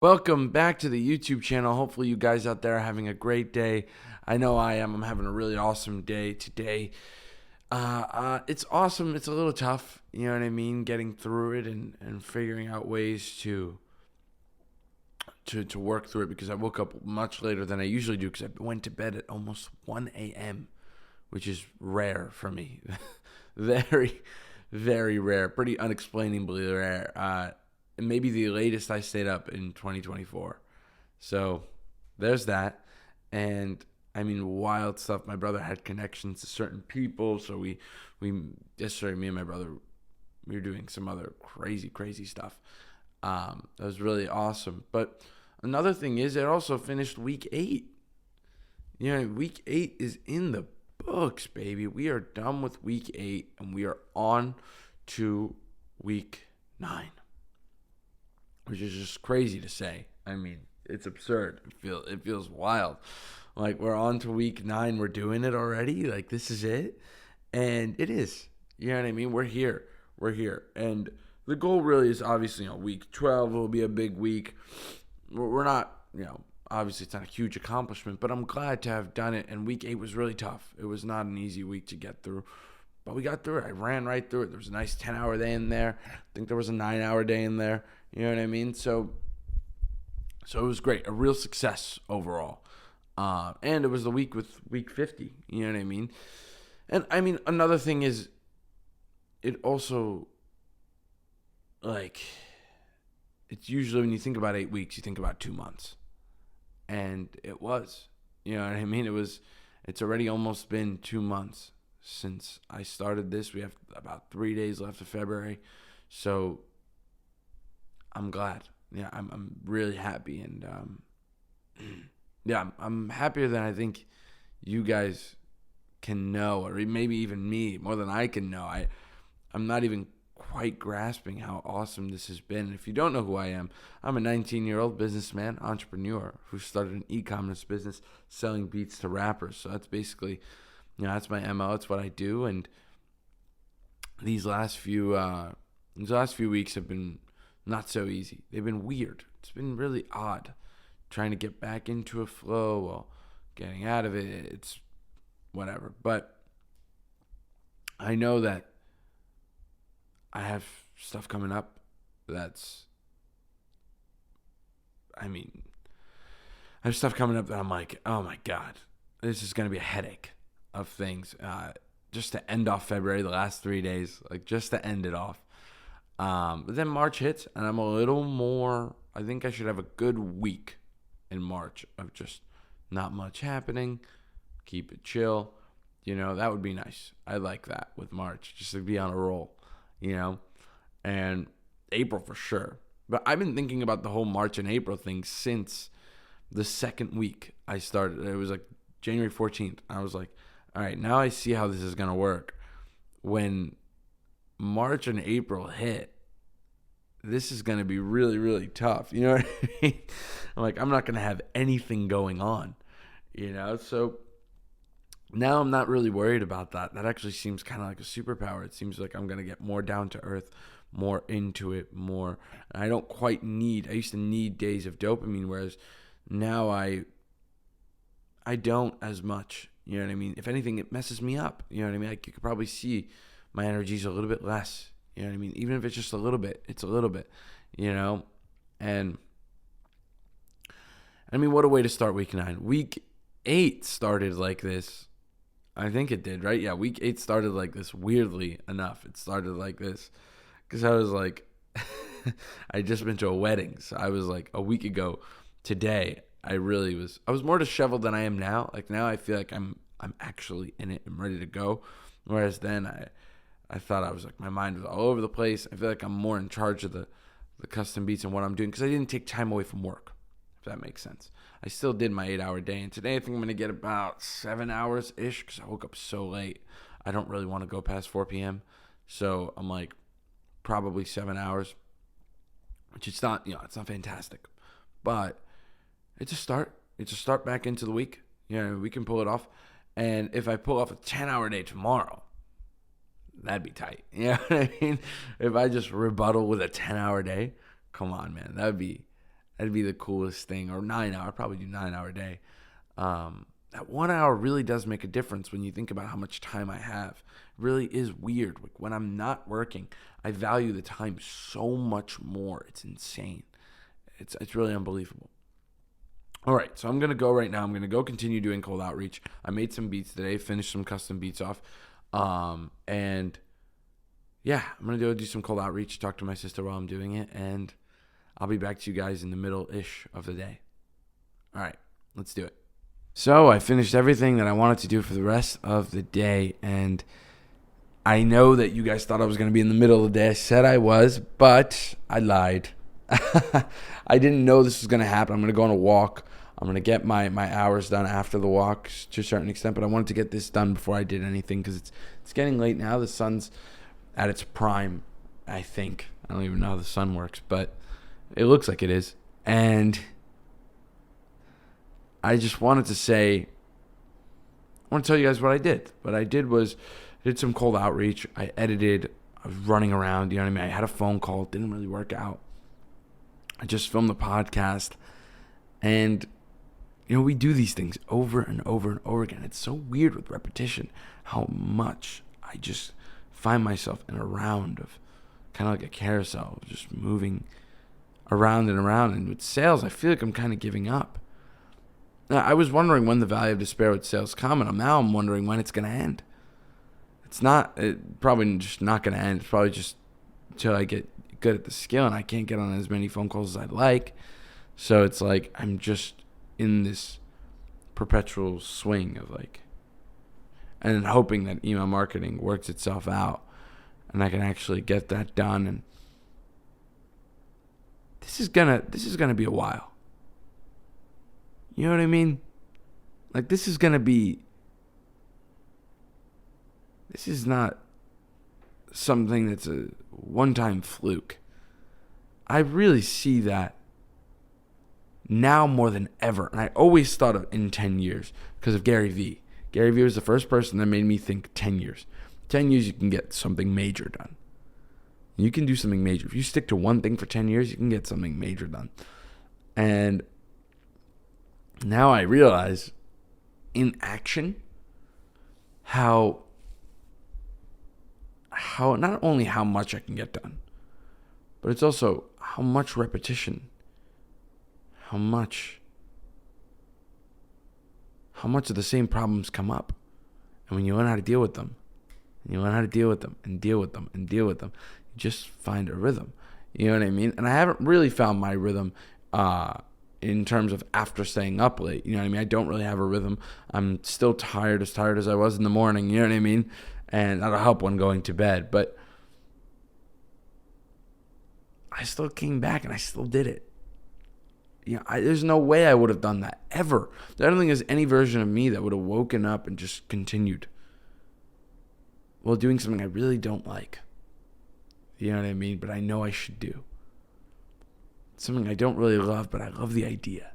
Welcome back to the YouTube channel. Hopefully, you guys out there are having a great day. I know I am. I'm having a really awesome day today. It's awesome. It's a little tough, you know what I mean, getting through it and figuring out ways to work through it because I woke up much later than I usually do because I went to bed at almost 1 a.m., which is rare for me. Very, very rare. Pretty unexplainably rare. Maybe the latest I stayed up in 2024. So there's that. And I mean, wild stuff. My brother had connections to certain people. So yesterday, me and my brother, we were doing some other crazy stuff. That was really awesome. But another thing is, it also finished week 8. You know, week 8 is in the books, baby. We are done with week 8 and we are on to week 9, which is just crazy to say. I mean, it's absurd. It feels wild. Like we're on to week 9, we're doing it already. Like this is it, and it is. You know what I mean? We're here, and the goal really is obviously, week 12 will be a big week. We're not, obviously it's not a huge accomplishment, but I'm glad to have done it. And week 8 was really tough. It was not an easy week to get through. But we got through it. I ran right through it. There was a nice 10-hour day in there. I think there was a 9-hour day in there. You know what I mean? So it was great. A real success overall. And it was the week with week 50. You know what I mean? And I mean, another thing is, it also, like, it's usually when you think about 8 weeks, you think about 2 months. And it was. You know what I mean? It's already almost been 2 months since I started this. We have about 3 days left of February. So I'm glad. Yeah, I'm really happy, and yeah, I'm happier than I think you guys can know, or maybe even me, more than I can know. I'm not even quite grasping how awesome this has been. And if you don't know who I am, I'm a 19-year-old businessman, entrepreneur who started an e-commerce business selling beats to rappers. So that's basically, that's my MO. It's what I do. And these last few weeks have been not so easy. They've been weird. It's been really odd trying to get back into a flow while getting out of it. It's whatever. But I know that I have stuff coming up that's, I mean, I have stuff coming up that I'm like, oh my God, this is going to be a headache of things. Just to end off February, the last 3 days, like just to end it off. But then March hits, and I'm a little more. I think I should have a good week in March of just not much happening. Keep it chill. That would be nice. I like that with March, just to be on a roll, and April for sure. But I've been thinking about the whole March and April thing since the second week I started. It was like January 14th. I was like, all right, now I see how this is going to work. When March and April hit, this is going to be really, really tough. You know what I mean? I'm like, I'm not going to have anything going on, So now I'm not really worried about that. That actually seems kind of like a superpower. It seems like I'm going to get more down to earth, more into it, more. I don't quite need, I used to need days of dopamine, whereas now I don't as much. You know what I mean? If anything, it messes me up. You know what I mean? Like you could probably see my energy's a little bit less. You know what I mean? Even if it's just a little bit, it's a little bit, And I mean, what a way to start week 9. Week 8 started like this. I think it did, right? Yeah, week 8 started like this, weirdly enough. It started like this because I was like, I just been to a wedding. So I was like, a week ago today, I was more disheveled than I am now. Like now I feel like I'm actually in it. I'm ready to go. Whereas then I thought I was like, my mind was all over the place. I feel like I'm more in charge of the custom beats and what I'm doing because I didn't take time away from work, if that makes sense. I still did my 8-hour day. And today I think I'm going to get about 7 hours-ish because I woke up so late. I don't really want to go past 4 p.m. So I'm like, probably 7 hours, which it's not, it's not fantastic. But it's a start. It's a start back into the week. We can pull it off. And if I pull off a 10-hour day tomorrow, that'd be tight. You know what I mean? If I just rebuttal with a 10-hour day, come on, man. That'd be That'd be the coolest thing. Or 9 hour, I'd probably do 9 hour day. That 1 hour really does make a difference when you think about how much time I have. It really is weird. Like when I'm not working, I value the time so much more. It's insane. It's really unbelievable. All right, so I'm going to go right now. I'm going to go continue doing cold outreach. I made some beats today, finished some custom beats off. And yeah, I'm going to go do some cold outreach, talk to my sister while I'm doing it, and I'll be back to you guys in the middle-ish of the day. All right, let's do it. So I finished everything that I wanted to do for the rest of the day, and I know that you guys thought I was going to be in the middle of the day. I said I was, but I lied. I didn't know this was going to happen. I'm going to go on a walk. I'm going to get my hours done after the walk to a certain extent, but I wanted to get this done before I did anything because it's getting late now. The sun's at its prime, I think. I don't even know how the sun works, but it looks like it is. And I just wanted to say, I want to tell you guys what I did. What I did was I did some cold outreach. I edited. I was running around. You know what I mean? I had a phone call. It didn't really work out. I just filmed the podcast. And, you know, we do these things over and over and over again. It's so weird with repetition how much I just find myself in a round of kind of like a carousel, just moving around and around. And with sales, I feel like I'm kind of giving up. Now, I was wondering when the Valley of Despair with sales come, and now I'm wondering when it's going to end. It's probably just not going to end. It's probably just until I get good at the skill, and I can't get on as many phone calls as I'd like. So it's like I'm just in this perpetual swing of like, and hoping that email marketing works itself out, and I can actually get that done. And this is gonna be a while. You know what I mean? Like this is not something that's a one-time fluke. I really see that now more than ever. And I always thought of in 10 years because of Gary Vee. Gary Vee was the first person that made me think 10 years. 10 years, you can get something major done. You can do something major. If you stick to one thing for 10 years, you can get something major done. And now I realize in action how not only how much I can get done, but it's also how much repetition, how much of the same problems come up. And when you learn how to deal with them, and you learn how to deal with them and deal with them and deal with them, you just find a rhythm. You know what I mean? And I haven't really found my rhythm in terms of after staying up late. You know what I mean? I don't really have a rhythm. I'm still tired as I was in the morning. You know what I mean? And that'll help when going to bed. But I still came back and I still did it. You know, there's no way I would have done that ever. I don't think there's any version of me that would have woken up and just continued while doing something I really don't like. You know what I mean? But I know I should do. It's something I don't really love, but I love the idea.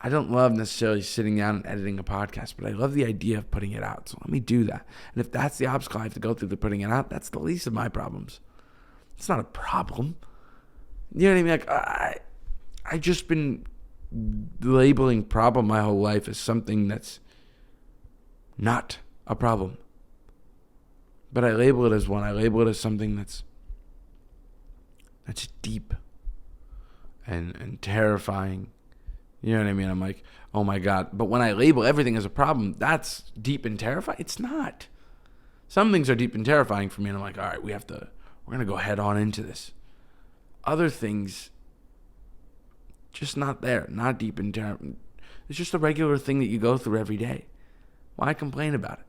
I don't love necessarily sitting down and editing a podcast, but I love the idea of putting it out. So let me do that. And if that's the obstacle I have to go through to putting it out, that's the least of my problems. It's not a problem. You know what I mean? Like I just been labeling problem my whole life as something that's not a problem. But I label it as one. I label it as something that's deep and terrifying. You know what I mean? I'm like, oh my God. But when I label everything as a problem, that's deep and terrifying. It's not. Some things are deep and terrifying for me, and I'm like, all right, we're going to go head on into this. Other things, just not there. Not deep and terrifying. It's just a regular thing that you go through every day. Why complain about it?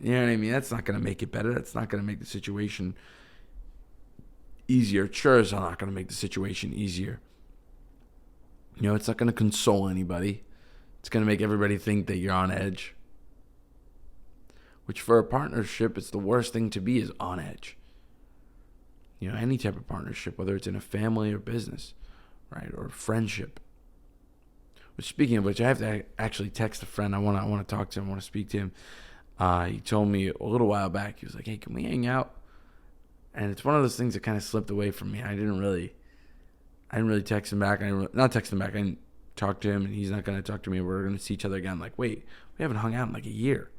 You know what I mean? That's not going to make it better. That's not going to make the situation easier. Sure, it's not going to make the situation easier. You know, it's not going to console anybody. It's going to make everybody think that you're on edge. Which for a partnership, it's the worst thing to be, is on edge. You know, any type of partnership, whether it's in a family or business, right, or friendship. Which, speaking of which, I have to actually text a friend. I want to talk to him. I want to speak to him. He told me a little while back, he was like, hey, can we hang out? And it's one of those things that kind of slipped away from me. I I didn't really text him back. Not text him back. I didn't talk to him, and he's not going to talk to me. We're going to see each other again. Like, wait, we haven't hung out in like a year.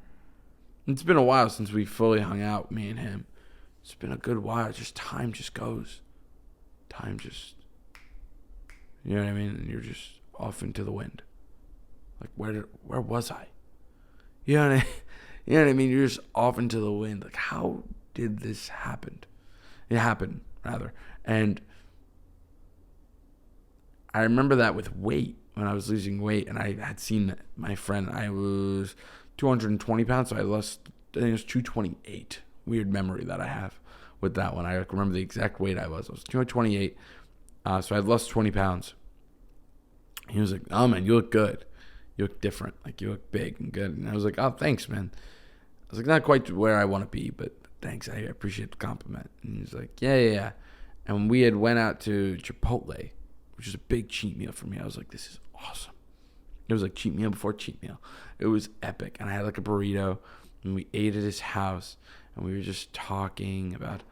It's been a while since we fully hung out, me and him. It's been a good while. Just time just goes. Time just, you know what I mean? And you're just off into the wind. Like, where was I? You know what I, you know what I mean? You're just off into the wind. Like, how did this happen? It happened, rather. And I remember that with weight, when I was losing weight, and I had seen my friend. I was 220 pounds, so I lost, I think it was 228. Weird memory that I have with that one. I remember the exact weight I was. I was 228, so I had lost 20 pounds. He was like, oh, man, you look good. You look different. Like, you look big and good. And I was like, oh, thanks, man. I was like, not quite where I want to be, but thanks. I appreciate the compliment. And he was like, yeah. And we had went out to Chipotle, which is a big cheat meal for me. I was like, this is awesome. It was like cheat meal before cheat meal. It was epic. And I had like a burrito, and we ate at his house, and we were just talking about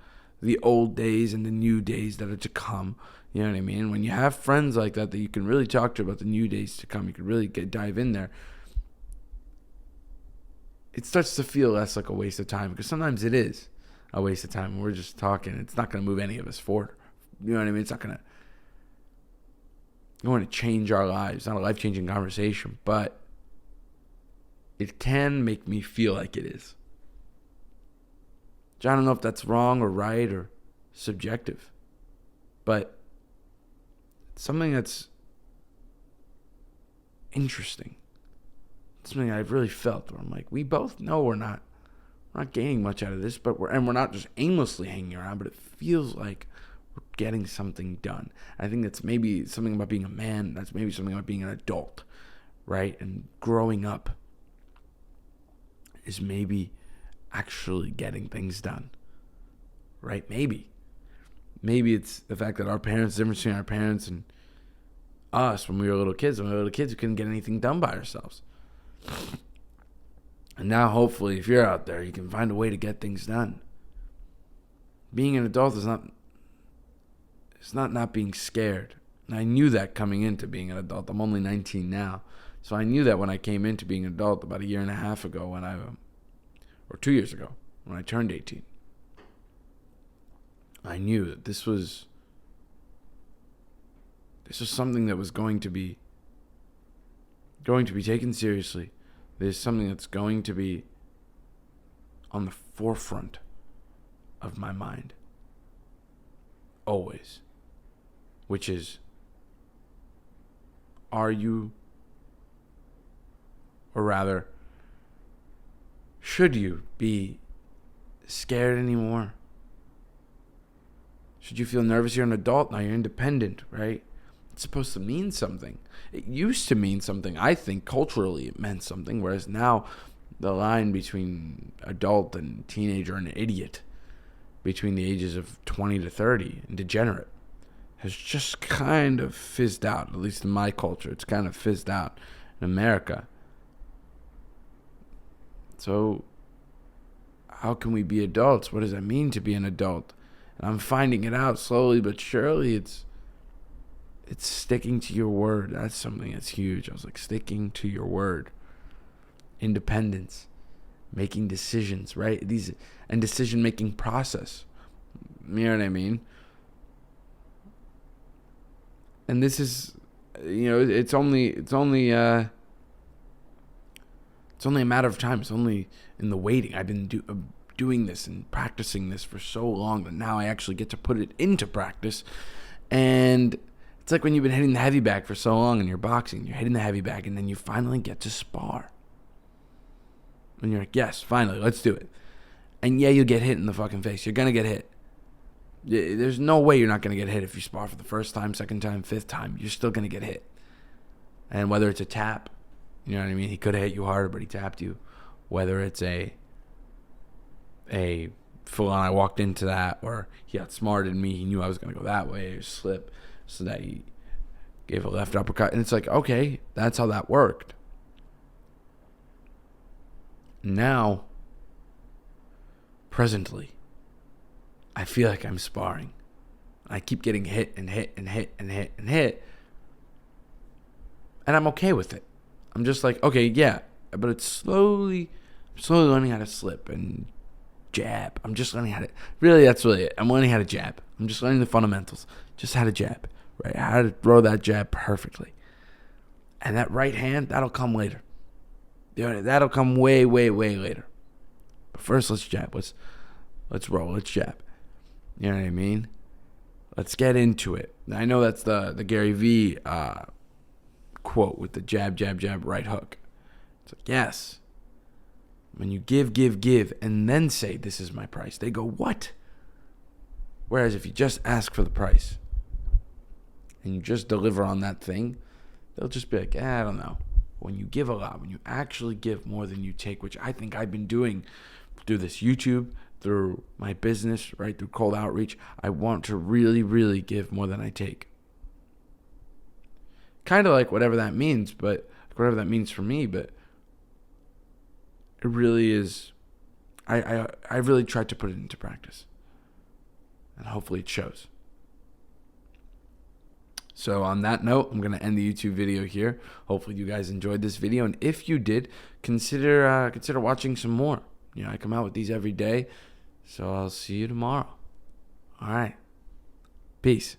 the old days and the new days that are to come. You know what I mean? When you have friends like that you can really talk to about the new days to come, you can really dive in there. It starts to feel less like a waste of time, because sometimes it is a waste of time. We're just talking. It's not going to move any of us forward. You know what I mean? It's not going to change our lives. It's not a life-changing conversation, but it can make me feel like it is. I don't know if that's wrong or right or subjective, but it's something that's interesting. It's something I've really felt where I'm like, we both know we're not gaining much out of this, but we're not just aimlessly hanging around, but it feels like we're getting something done. I think that's maybe something about being a man. That's maybe something about being an adult, right? And growing up is maybe actually getting things done, right? Maybe it's the fact that our parents, the difference between our parents and us when we were little kids. When we were little kids, we couldn't get anything done by ourselves. And now, hopefully, if you're out there, you can find a way to get things done. Being an adult is not being scared. And I knew that coming into being an adult. I'm only 19 now. So I knew that when I came into being an adult about a year and a half ago, or 2 years ago, when I turned 18. I knew that this was something that was going to be taken seriously. This is something that's going to be on the forefront of my mind. Always. Which is, are you, or rather, should you be scared anymore? Should you feel nervous? You're an adult now. You're independent, right? It's supposed to mean something. It used to mean something. I think culturally it meant something, whereas now the line between adult and teenager and idiot, between the ages of 20 to 30 and degenerate, has just kind of fizzed out. At least in my culture, it's kind of fizzed out in America. So how can we be adults? What does it mean to be an adult? And I'm finding it out slowly but surely. It's sticking to your word. That's something that's huge. I was like, sticking to your word. Independence. Making decisions, right? And decision-making process. You know what I mean? And this is, it's only a matter of time. It's only in the waiting. I've been doing this and practicing this for so long that now I actually get to put it into practice. And it's like when you've been hitting the heavy bag for so long and you're boxing, you're hitting the heavy bag, and then you finally get to spar. And you're like, yes, finally, let's do it. And yeah, you'll get hit in the fucking face. You're going to get hit. There's no way you're not going to get hit if you spar for the first time, second time, fifth time. You're still going to get hit. And whether it's a tap, you know what I mean? He could have hit you harder, but he tapped you. Whether it's a full on, I walked into that, or he got smarter than me. He knew I was going to go that way, or slip, so that he gave a left uppercut. And it's like, okay, that's how that worked. Now, presently, I feel like I'm sparring. I keep getting hit and hit and hit and hit and hit. And I'm okay with it. I'm just like, okay, yeah. But it's slowly learning how to slip and jab. I'm just learning how to, really, that's really it. I'm learning how to jab. I'm just learning the fundamentals. Just how to jab, right? How to throw that jab perfectly. And that right hand, that'll come later. That'll come way, way, way later. But first, let's jab. Let's roll. Let's jab. You know what I mean? Let's get into it. I know that's the Gary Vee quote with the jab, jab, jab, right hook. It's like, yes. When you give, and then say, this is my price, they go, what? Whereas if you just ask for the price and you just deliver on that thing, they'll just be like, I don't know. When you give a lot, when you actually give more than you take, which I think I've been doing through this YouTube, through my business, right, through cold outreach, I want to really, really give more than I take. Kind of like whatever that means, but whatever that means for me, but it really is, I really tried to put it into practice. And hopefully it shows. So on that note, I'm going to end the YouTube video here. Hopefully you guys enjoyed this video. And if you did, consider watching some more. You know, I come out with these every day. So I'll see you tomorrow. All right. Peace.